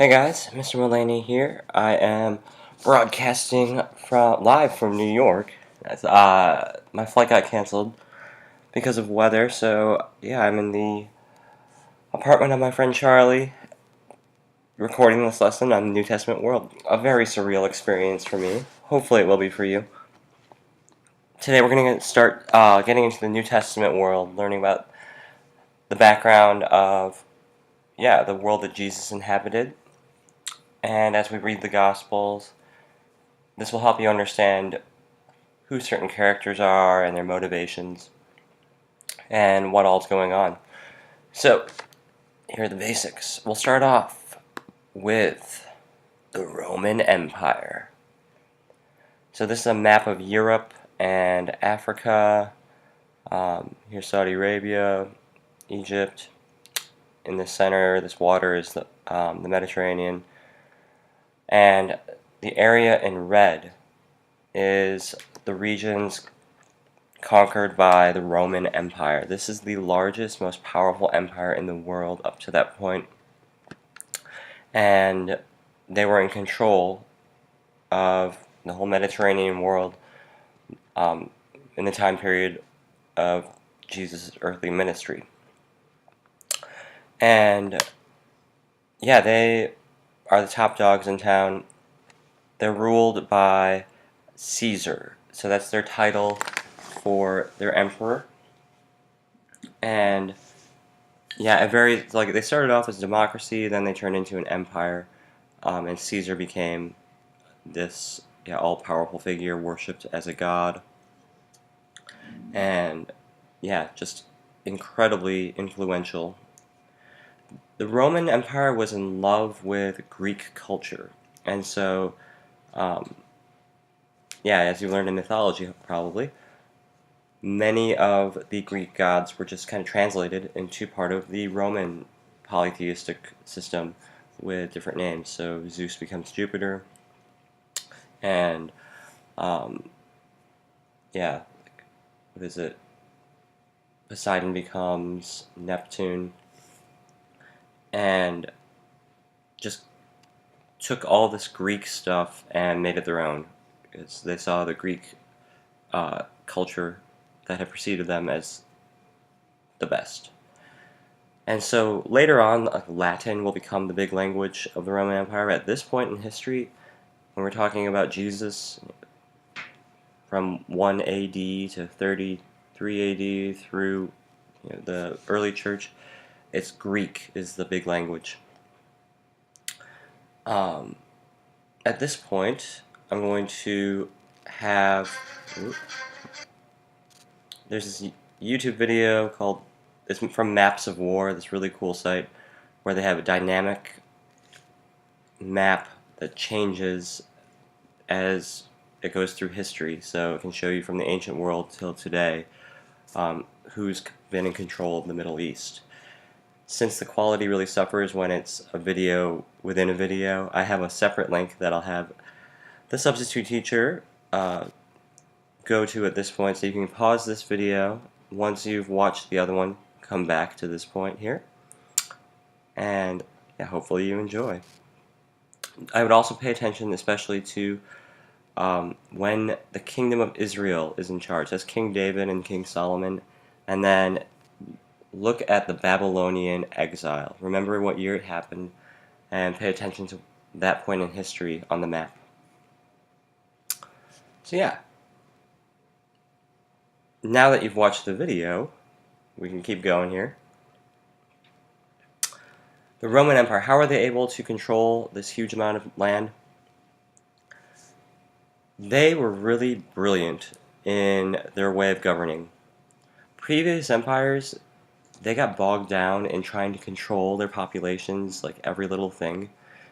Hey guys, Mr. Mulaney here. I am broadcasting live from New York. My flight got canceled because of weather, so yeah, I'm in the apartment of my friend Charlie recording this lesson on the New Testament world. A very surreal experience for me. Hopefully it will be for you. Today we're going to start getting into the New Testament world, learning about the background of, the world that Jesus inhabited. And as we read the Gospels, this will help you understand who certain characters are and their motivations and what all's going on. So, here are the basics. We'll start off with the Roman Empire. So this is a map of Europe and Africa. Here's Saudi Arabia, Egypt. In the center, this water is the Mediterranean. And the area in red is the regions conquered by the Roman Empire. This is the largest, most powerful empire in the world up to that point. And they were in control of the whole Mediterranean world in the time period of Jesus' earthly ministry. And yeah, they are the top dogs in town. They're ruled by Caesar. So that's their title for their emperor. And yeah, they started off as a democracy, then they turned into an empire, and Caesar became this all-powerful figure worshipped as a god. And yeah, just incredibly influential. The Roman Empire was in love with Greek culture, and so as you learned in mythology probably, many of the Greek gods were just kind of translated into part of the Roman polytheistic system with different names. So Zeus becomes Jupiter, and what is it? Poseidon becomes Neptune, and just took all this Greek stuff and made it their own, because they saw the Greek culture that had preceded them as the best. And so later on, Latin will become the big language of the Roman Empire. At this point in history, when we're talking about Jesus, from 1 AD to 33 AD through the early church, it's Greek is the big language. At this point, I'm going to have... There's this YouTube video called... It's from Maps of War, this really cool site, where they have a dynamic map that changes as it goes through history. So it can show you from the ancient world till today who's been in control of the Middle East. Since the quality really suffers when it's a video within a video, I have a separate link that I'll have the substitute teacher go to at this point, so you can pause this video. Once you've watched the other one, come back to this point here, and hopefully you enjoy. I would also pay attention especially to when the kingdom of Israel is in charge. That's King David and King Solomon. And then look at the Babylonian exile. Remember what year it happened, and pay attention to that point in history on the map. So yeah, now that you've watched the video, we can keep going here. The Roman Empire, how are they able to control this huge amount of land? They were really brilliant in their way of governing. Previous empires, they got bogged down in trying to control their populations, like every little thing.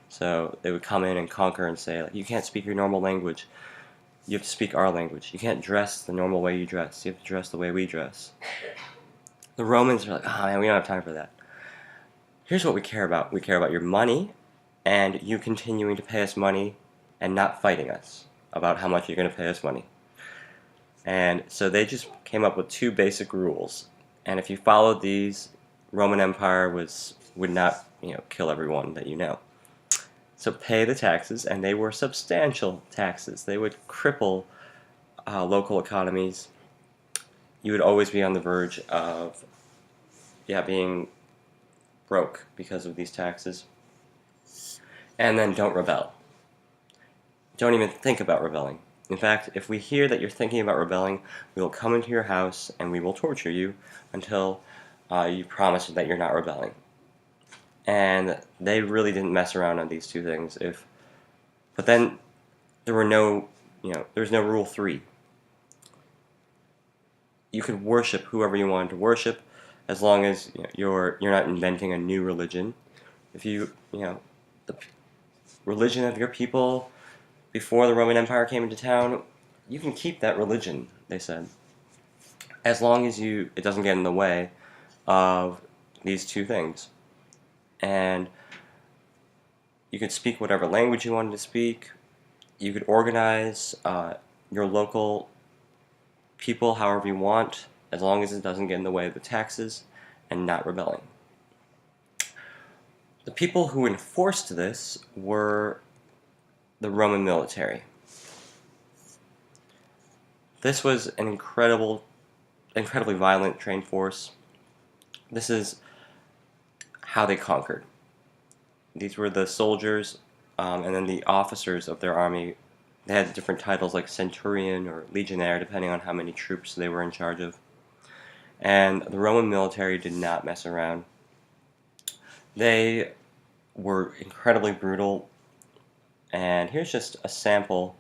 So they would come in and conquer and say, like, you can't speak your normal language. You have to speak our language. You can't dress the normal way you dress. You have to dress the way we dress. The Romans are like, oh man, we don't have time for that. Here's what we care about. We care about your money, and you continuing to pay us money and not fighting us about how much you're going to pay us money. And so they just came up with two basic rules. And if you followed these, Roman Empire would not kill everyone that you know. So pay the taxes, and they were substantial taxes. They would cripple local economies. You would always be on the verge of, yeah, being broke because of these taxes. And then don't rebel. Don't even think about rebelling. In fact, if we hear that you're thinking about rebelling, we will come into your house and we will torture you until you promise that you're not rebelling. And they really didn't mess around on these two things. But then there were there's no rule 3. You could worship whoever you wanted to worship, as long as you're not inventing a new religion. If the religion of your people before the Roman Empire came into town, you can keep that religion, they said, as long as it doesn't get in the way of these two things. And you could speak whatever language you wanted to speak. You could organize your local people however you want, as long as it doesn't get in the way of the taxes and not rebelling. The people who enforced this were the Roman military. This was an incredibly violent trained force. This is how they conquered. These were the soldiers, and then the officers of their army. They had different titles like centurion or legionnaire, depending on how many troops they were in charge of. And the Roman military did not mess around. They were incredibly brutal. And here's just a sample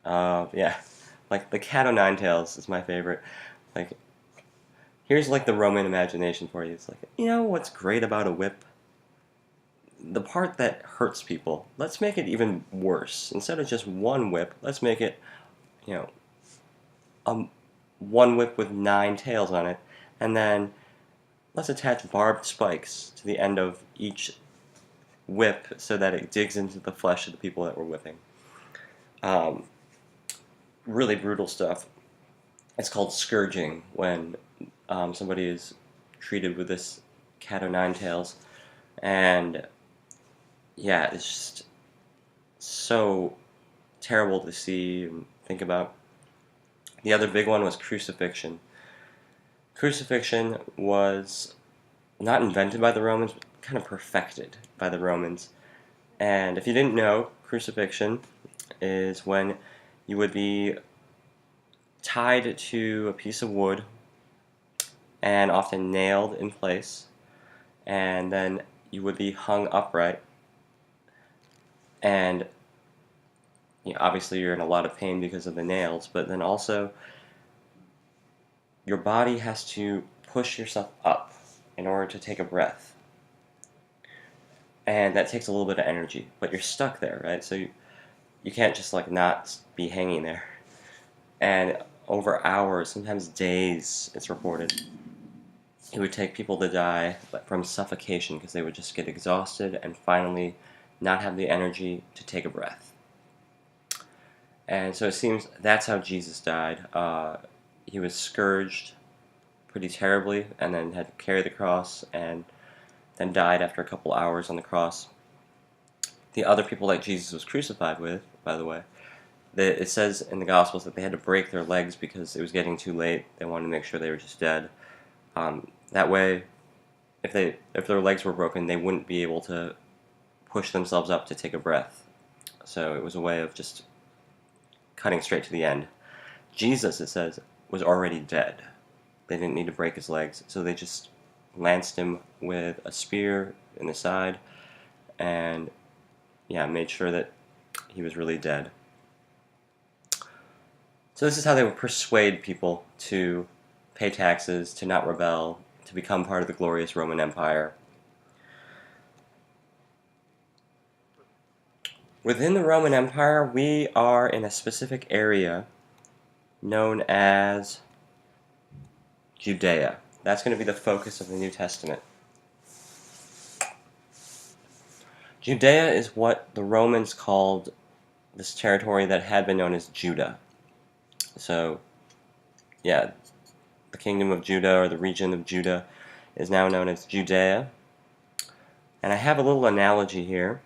of, like the cat o' nine tails is my favorite. Like, here's like the Roman imagination for you. It's like, what's great about a whip? The part that hurts people, let's make it even worse. Instead of just one whip, let's make it, one whip with 9 tails on it, and then let's attach barbed spikes to the end of each whip so that it digs into the flesh of the people that we're whipping. Really brutal stuff. It's called scourging when somebody is treated with this cat o' nine tails, and it's just so terrible to see and think about. The other big one was crucifixion. Crucifixion was not invented by the Romans, but kind of perfected by the Romans. And if you didn't know, crucifixion is when you would be tied to a piece of wood and often nailed in place, and then you would be hung upright, and obviously you're in a lot of pain because of the nails, but then also your body has to push yourself up in order to take a breath, and that takes a little bit of energy, but you're stuck there, right? So you can't just like not be hanging there. And over hours, sometimes days, it's reported, it would take people to die from suffocation because they would just get exhausted and finally not have the energy to take a breath. And so it seems that's how Jesus died. He was scourged pretty terribly and then had to carry the cross and then died after a couple hours on the cross. The other people that Jesus was crucified with, by the way, it says in the Gospels that they had to break their legs because it was getting too late. They wanted to make sure they were just dead. That way, if their legs were broken, they wouldn't be able to push themselves up to take a breath. So it was a way of just cutting straight to the end. Jesus, it says, was already dead. They didn't need to break his legs, so they just lanced him with a spear in the side and made sure that he was really dead. So this is how they would persuade people to pay taxes, to not rebel, to become part of the glorious Roman Empire. Within the Roman Empire, we are in a specific area known as Judea. That's going to be the focus of the New Testament. Judea is what the Romans called this territory that had been known as Judah. So, the kingdom of Judah, or the region of Judah, is now known as Judea. And I have a little analogy here.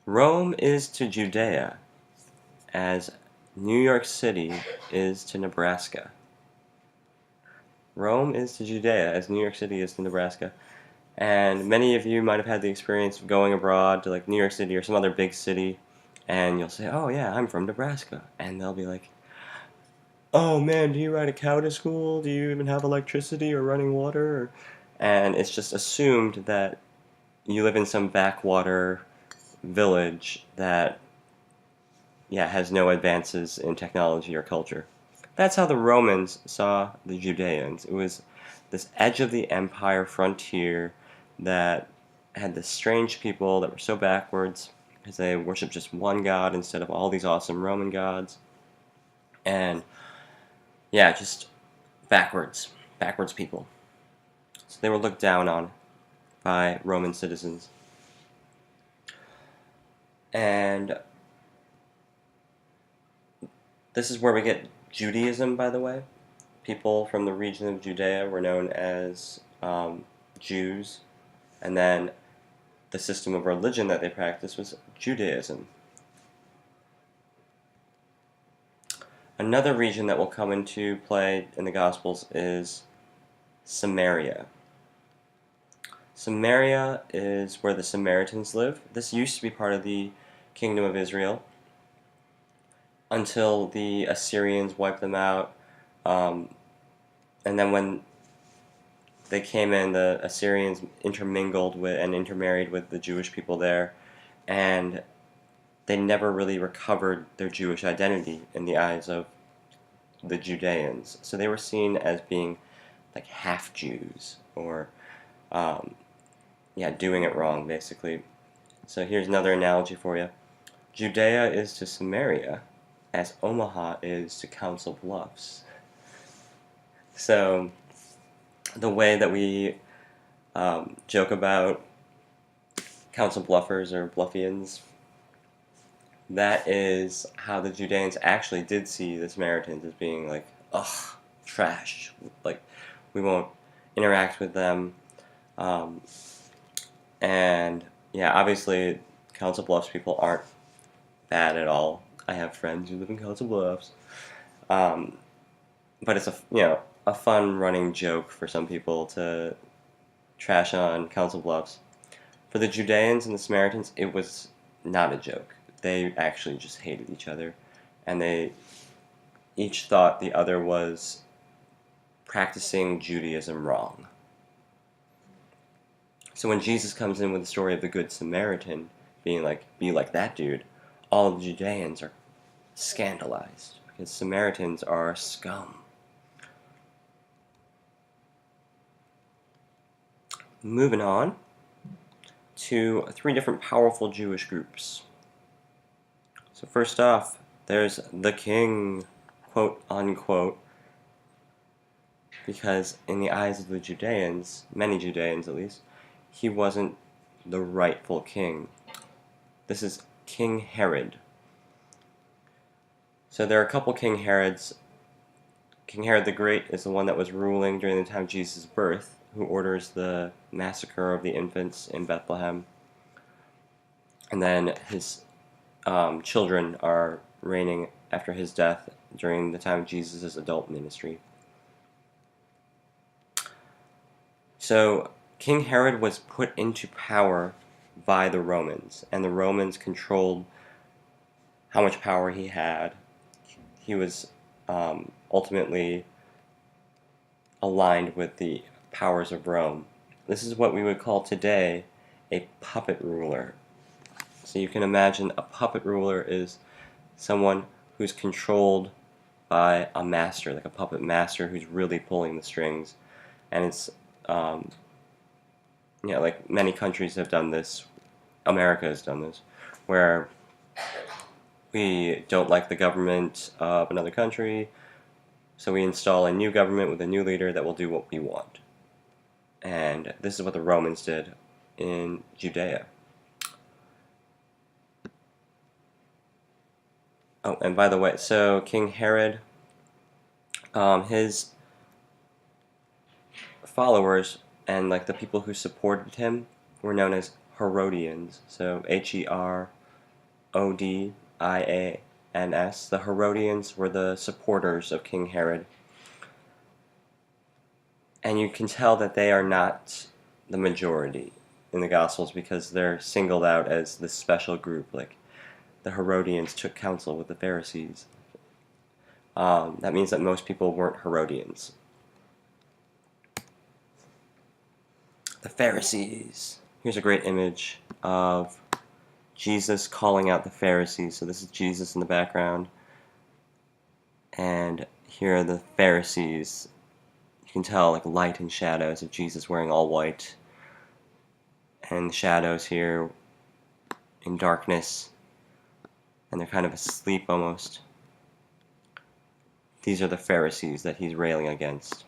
Rome is to Judea as New York City is to Nebraska. Rome is to Judea as New York City is to Nebraska. And many of you might have had the experience of going abroad to like New York City or some other big city, and you'll say, "Oh yeah, I'm from Nebraska," and they'll be like, "Oh man, do you ride a cow to school? Do you even have electricity or running water?" And it's just assumed that you live in some backwater village that, yeah, has no advances in technology or culture. That's how the Romans saw the Judeans. It was this edge of the empire frontier that had this strange people that were so backwards because they worshiped just one god instead of all these awesome Roman gods. And yeah, just backwards people. So they were looked down on by Roman citizens. And this is where we get Judaism, by the way. People from the region of Judea were known as Jews, and then the system of religion that they practiced was Judaism. Another region that will come into play in the Gospels is Samaria. Samaria is where the Samaritans live. This used to be part of the Kingdom of Israel until the Assyrians wiped them out. And then when they came in, the Assyrians intermingled with and intermarried with the Jewish people there, and they never really recovered their Jewish identity in the eyes of the Judeans. So they were seen as being like half Jews, or doing it wrong, basically. So here's another analogy for you. Judea is to Samaria as Omaha is to Council Bluffs. So the way that we joke about Council Bluffers or Bluffians, that is how the Judeans actually did see the Samaritans as being like, ugh, trash. Like, we won't interact with them. And yeah, obviously, Council Bluffs people aren't bad at all. I have friends who live in Council Bluffs. But it's a fun running joke for some people to trash on Council Bluffs. For the Judeans and the Samaritans, it was not a joke. They actually just hated each other, and they each thought the other was practicing Judaism wrong. So when Jesus comes in with the story of the Good Samaritan being like, be like that dude, all of the Judeans are scandalized because Samaritans are scum. Moving on to 3 different powerful Jewish groups. So first off, there's the king, quote unquote, because in the eyes of the Judeans, many Judeans at least, he wasn't the rightful king. This is King Herod. So there are a couple King Herods. King Herod the Great is the one that was ruling during the time of Jesus' birth, who orders the massacre of the infants in Bethlehem. And then his children are reigning after his death during the time of Jesus' adult ministry. So King Herod was put into power by the Romans, and the Romans controlled how much power he had. He was ultimately aligned with the powers of Rome. This is what we would call today a puppet ruler. So you can imagine a puppet ruler is someone who's controlled by a master, like a puppet master who's really pulling the strings. And it's, like many countries have done this. America has done this, where we don't like the government of another country, so we install a new government with a new leader that will do what we want. And this is what the Romans did in Judea. Oh, and by the way, so King Herod, his followers and the people who supported him were known as Herodians. So Herodians. Herodians. The Herodians were the supporters of King Herod. And you can tell that they are not the majority in the Gospels because they're singled out as this special group. Like, the Herodians took counsel with the Pharisees. That means that most people weren't Herodians. The Pharisees. Here's a great image of Jesus calling out the Pharisees. So this is Jesus in the background. And here are the Pharisees. You can tell like light and shadows of Jesus wearing all white. And shadows here in darkness. And they're kind of asleep almost. These are the Pharisees that he's railing against.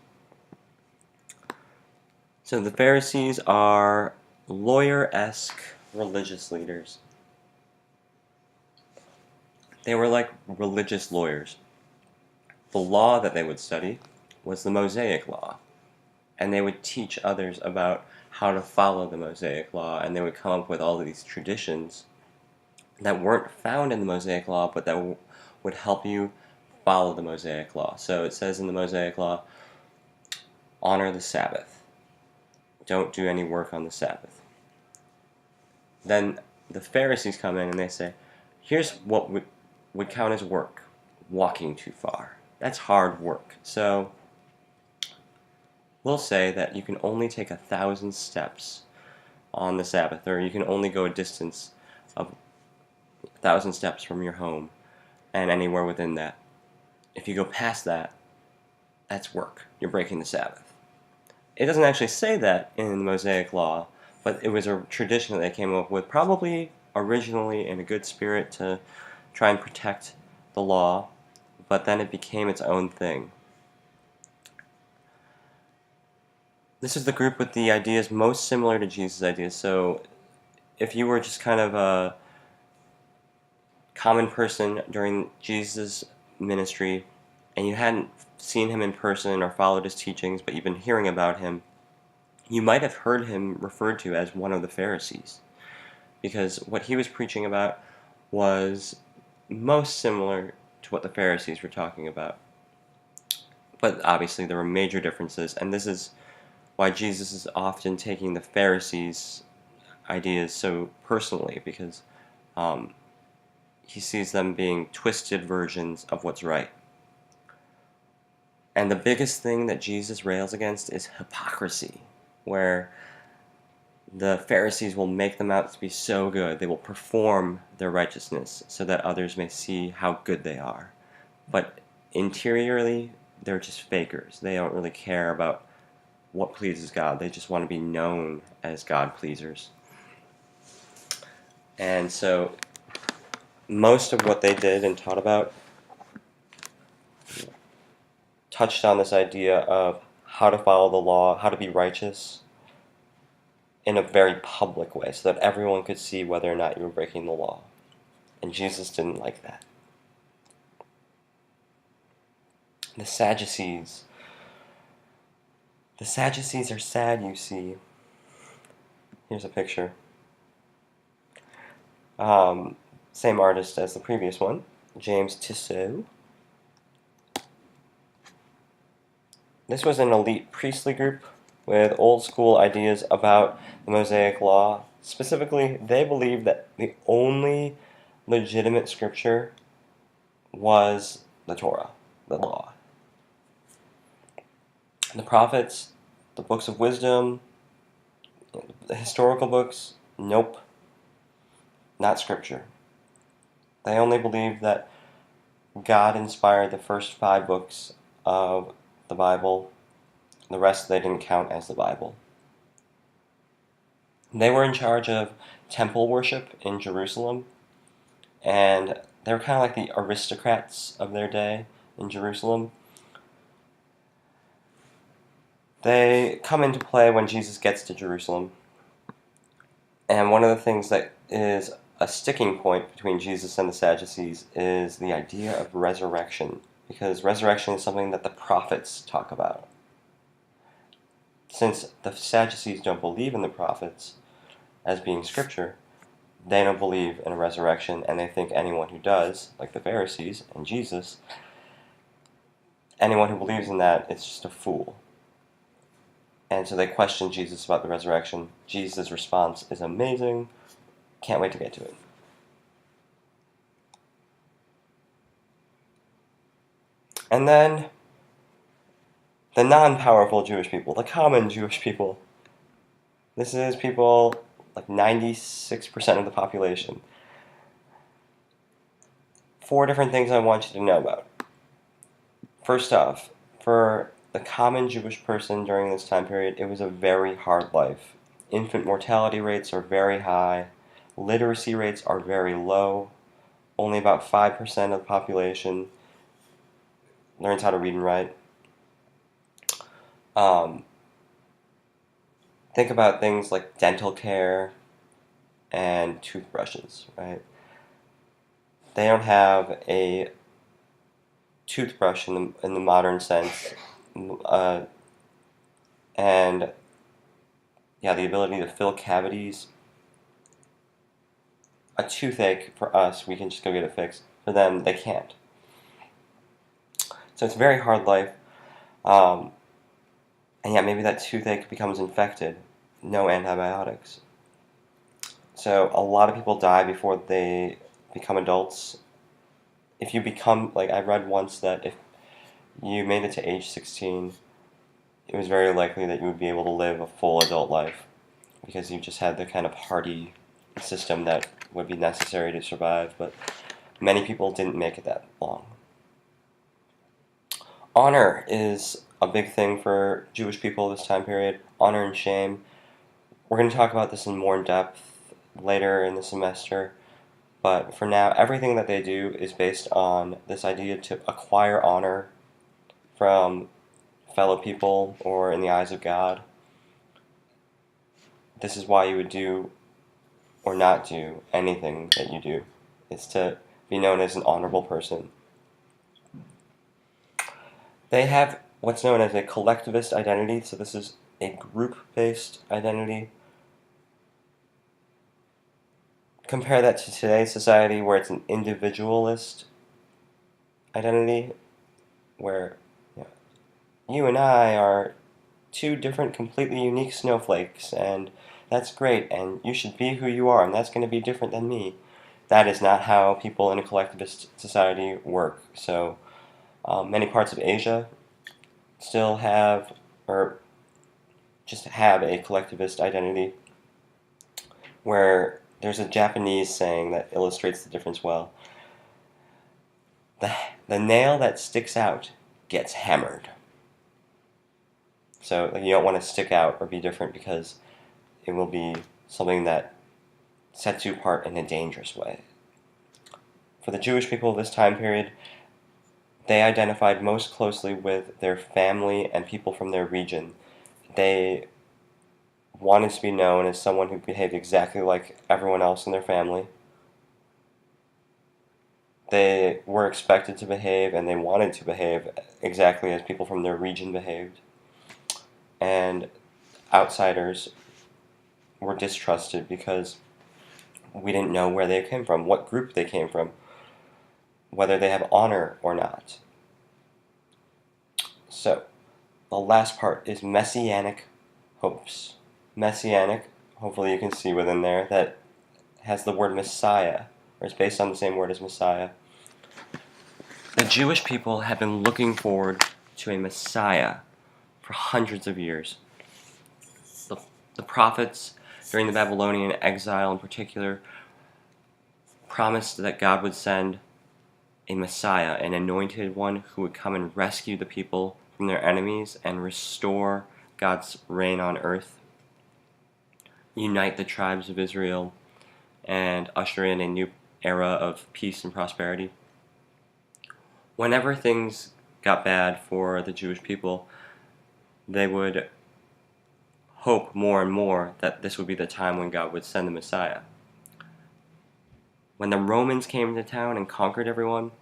So the Pharisees are lawyer-esque religious leaders. They were like religious lawyers. The law that they would study was the Mosaic Law. And they would teach others about how to follow the Mosaic Law. And they would come up with all of these traditions that weren't found in the Mosaic Law, but that would help you follow the Mosaic Law. So it says in the Mosaic Law, honor the Sabbath. Don't do any work on the Sabbath. Then the Pharisees come in and they say, here's what would count as work. Walking too far. That's hard work. So we'll say that you can only take 1,000 steps on the Sabbath, or you can only go a distance of 1,000 steps from your home and anywhere within that. If you go past that, that's work. You're breaking the Sabbath. It doesn't actually say that in the Mosaic Law, but it was a tradition that they came up with, probably originally in a good spirit to try and protect the law, but then it became its own thing. This is the group with the ideas most similar to Jesus' ideas. So if you were just kind of a common person during Jesus' ministry and you hadn't seen him in person or followed his teachings, but you've been hearing about him, you might have heard him referred to as one of the Pharisees, because what he was preaching about was most similar to what the Pharisees were talking about. But obviously there were major differences, and this is why Jesus is often taking the Pharisees' ideas so personally, because he sees them being twisted versions of what's right. And the biggest thing that Jesus rails against is hypocrisy, where the Pharisees will make them out to be so good. They will perform their righteousness so that others may see how good they are. But interiorly, they're just fakers. They don't really care about what pleases God. They just want to be known as God pleasers. And so most of what they did and taught about touched on this idea of how to follow the law, how to be righteous in a very public way so that everyone could see whether or not you were breaking the law. And Jesus didn't like that. The Sadducees. The Sadducees are sad, you see. Here's a picture. Same artist as the previous one, James Tissot. This was an elite priestly group with old school ideas about the Mosaic Law. Specifically, they believed that the only legitimate scripture was the Torah, the law. The prophets, the books of wisdom, the historical books, nope, not scripture. They only believed that God inspired the first 5 books of the Bible. The rest they didn't count as the Bible. They were in charge of temple worship in Jerusalem, and they were kind of like the aristocrats of their day in Jerusalem. They come into play when Jesus gets to Jerusalem, and one of the things that is a sticking point between Jesus and the Sadducees is the idea of resurrection, because resurrection is something that the prophets talk about. Since the Sadducees don't believe in the prophets as being scripture, they don't believe in a resurrection, and they think anyone who does, like the Pharisees and Jesus, anyone who believes in that is just a fool. And so they question Jesus about the resurrection. Jesus' response is amazing. Can't wait to get to it. And then the non-powerful Jewish people, the common Jewish people. This is people like 96% of the population. 4 different things I want you to know about. First off, for the common Jewish person during this time period, it was a very hard life. Infant mortality rates are very high. Literacy rates are very low. Only about 5% of the population learns how to read and write. Think about things like dental care and toothbrushes, right? They don't have a toothbrush in the modern sense, and yeah, the ability to fill cavities. A toothache for us, we can just go get it fixed. For them, they can't. So it's a very hard life. And yeah, maybe that toothache becomes infected. No antibiotics. So a lot of people die before they become adults. If you become, like I read once that if you made it to age 16, it was very likely that you would be able to live a full adult life because you just had the kind of hardy system that would be necessary to survive, but many people didn't make it that long. Honor is a big thing for Jewish people this time period. Honor and shame. We're going to talk about this in more depth later in the semester, but for now, everything that they do is based on this idea to acquire honor from fellow people or in the eyes of God. This is why you would do or not do anything that you do, is to be known as an honorable person. They have what's known as a collectivist identity, so this is a group-based identity. Compare that to today's society where it's an individualist identity, where you and I are 2 different, completely unique snowflakes, and that's great, and you should be who you are, and that's going to be different than me. That is not how people in a collectivist society work. So many parts of Asia still have, or just have, a collectivist identity, where there's a Japanese saying that illustrates the difference well. The nail that sticks out gets hammered. So you don't want to stick out or be different because it will be something that sets you apart in a dangerous way. For the Jewish people of this time period, they identified most closely with their family and people from their region. They wanted to be known as someone who behaved exactly like everyone else in their family. They were expected to behave, and they wanted to behave exactly as people from their region behaved. And outsiders were distrusted because we didn't know where they came from, what group they came from, whether they have honor or not. So, the last part is messianic hopes. Messianic, hopefully you can see within there, that has the word Messiah, or is based on the same word as Messiah. The Jewish people have been looking forward to a Messiah for hundreds of years. The prophets, during the Babylonian exile in particular, promised that God would send a Messiah, an anointed one who would come and rescue the people from their enemies and restore God's reign on earth, unite the tribes of Israel, and usher in a new era of peace and prosperity. Whenever things got bad for the Jewish people, they would hope more and more that this would be the time when God would send the Messiah. When the Romans came into town and conquered everyone,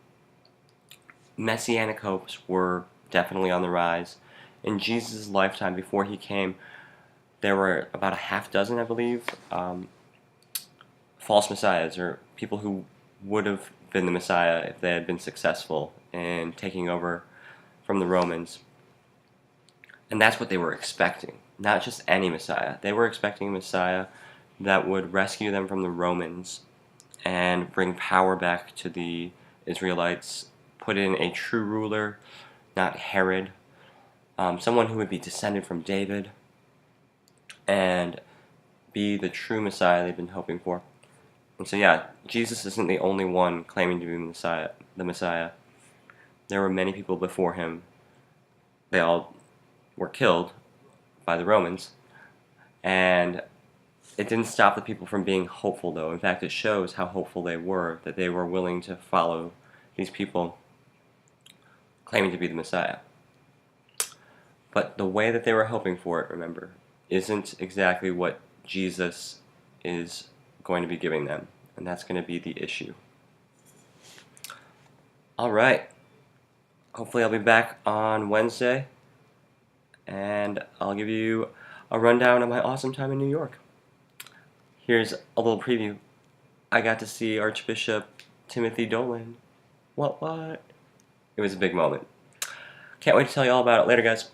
messianic hopes were definitely on the rise. In Jesus' lifetime, before he came, there were about a half dozen, I believe, false messiahs or people who would have been the Messiah if they had been successful in taking over from the Romans. And that's what they were expecting. Not just any Messiah. They were expecting a Messiah that would rescue them from the Romans and bring power back to the Israelites, put in a true ruler, not Herod, someone who would be descended from David, and be the true Messiah they've been hoping for. And so yeah, Jesus isn't the only one claiming to be the Messiah. There were many people before him. They all were killed by the Romans, and it didn't stop the people from being hopeful, though. In fact, it shows how hopeful they were, that they were willing to follow these people claiming to be the Messiah. But the way that they were hoping for it, remember, isn't exactly what Jesus is going to be giving them, and that's going to be the issue. All right. Hopefully I'll be back on Wednesday, and I'll give you a rundown of my awesome time in New York. Here's a little preview. I got to see Archbishop Timothy Dolan. What? It was a big moment. Can't wait to tell you all about it. Later, guys.